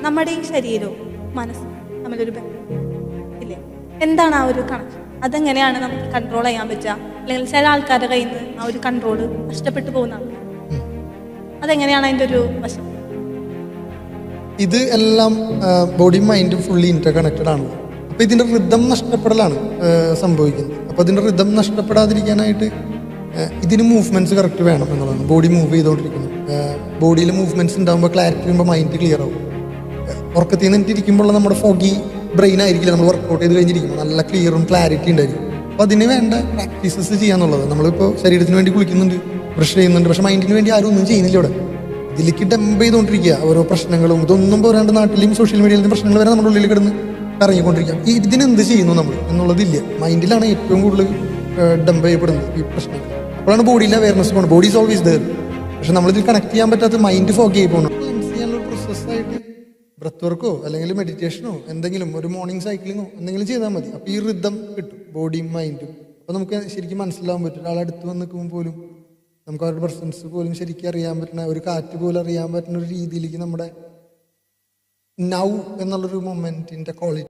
നമ്മുടെ ഈ ശരീരവും മനസ്സും തമ്മിലൊരു ബന്ധം ഇല്ലേ? എന്താണ് ആ ഒരു കണക്ഷൻ? അതെങ്ങനെയാണ് നമുക്ക് കൺട്രോൾ ചെയ്യാൻ പറ്റുക? അല്ലെങ്കിൽ ചില ആൾക്കാരുടെ കയ്യിൽ നിന്ന് ആ ഒരു കൺട്രോൾ നഷ്ടപ്പെട്ടു പോകുന്ന ആൾക്കാർ, അതെങ്ങനെയാണ് അതിൻ്റെ ഒരു വശം? ഇത് എല്ലാം ബോഡിയും മൈൻഡും ഫുള്ളി ഇന്റർ കണക്റ്റഡ് ആണ്. അപ്പോൾ ഇതിൻ്റെ റിതം നഷ്ടപ്പെടലാണ് സംഭവിക്കുന്നത്. അപ്പോൾ അതിൻ്റെ റിതം നഷ്ടപ്പെടാതിരിക്കാനായിട്ട് ഇതിന് മൂവ്മെൻറ്റ്സ് കറക്റ്റ് വേണം എന്നുള്ളതാണ്. ബോഡി മൂവ് ചെയ്തുകൊണ്ടിരിക്കുന്നത്, ബോഡിയിൽ മൂവ്മെൻറ്റ്സ് ഉണ്ടാകുമ്പോൾ ക്ലാരിറ്റി വരുമ്പോൾ മൈൻഡ് ക്ലിയർ ആവും. ഉറക്കത്തിൽ നിന്ന് ഇരിക്കുമ്പോൾ നമ്മുടെ ഫോഗി ബ്രെയിൻ ആയിരിക്കില്ല നമ്മൾ വർക്കൗട്ട് ചെയ്ത് കഴിഞ്ഞിരിക്കുമ്പോൾ നല്ല ക്ലിയറും ക്ലാരിറ്റി ഉണ്ടായിരിക്കും. അപ്പോൾ അതിന് വേണ്ട പ്രാക്ടീസസ് ചെയ്യാന്നുള്ളത്. നമ്മളിപ്പോൾ ശരീരത്തിന് വേണ്ടി കുളിക്കുന്നുണ്ട്, ബ്രഷ് ചെയ്യുന്നുണ്ട്, പക്ഷേ മൈൻഡിന് വേണ്ടി ആരും ഒന്നും ചെയ്യുന്നില്ല. ഇവിടെ ഇതിലേക്ക് ഡംപ് ചെയ്തുകൊണ്ടിരിക്കുക ഓരോ പ്രശ്നങ്ങളും. ഇതൊന്നും പോരാണ്ട് നാട്ടിലെയും സോഷ്യൽ മീഡിയയിലും പ്രശ്നങ്ങൾ വരെ നമ്മുടെ ഉള്ളിൽ കിടന്ന് ഇറങ്ങിക്കൊണ്ടിരിക്കുക. ഇതിനെന്ത് ചെയ്യുന്നു നമ്മൾ എന്നുള്ളതില്ല. മൈൻഡിലാണ് ഏറ്റവും കൂടുതൽ ഡംപ് ചെയ്യപ്പെടുന്നത് ഈ പ്രശ്നങ്ങൾ. അപ്പോഴാണ് ബോഡിയിലെ അവയർനെസ് പോകുന്നത്. ബോഡി ഈസ് ഓൾവേസ് ദർ, പക്ഷെ നമ്മളിതിൽ കണക്ട് ചെയ്യാൻ പറ്റാത്ത മൈൻഡ് ഫോഗ് ആയി പോകണം. ക്ലെൻസ് ചെയ്യാനുള്ള പ്രോസസ്സായിട്ട് ബ്രത്ത് വർക്കോ അല്ലെങ്കിൽ മെഡിറ്റേഷനോ എന്തെങ്കിലും ഒരു മോർണിംഗ് സൈക്ലിങ്ങോ എന്തെങ്കിലും ചെയ്താൽ മതി. അപ്പോൾ ഈ റിതം കിട്ടും ബോഡിയും മൈൻഡും. അപ്പോൾ നമുക്ക് ശരിക്കും മനസ്സിലാവാൻ പറ്റും. ഒരാളടുത്ത് വന്ന് നിൽക്കുമ്പോൾ പോലും നമുക്ക് അവരുടെ പ്രസൻസ് പോലും ശരിക്കും അറിയാൻ പറ്റുന്ന, ഒരു കാറ്റ് പോലും അറിയാൻ പറ്റുന്ന ഒരു രീതിയിലേക്ക് നമ്മുടെ നൗ എന്നുള്ളൊരു മൊമെൻറ്റിൻ്റെ ക്വാളിറ്റി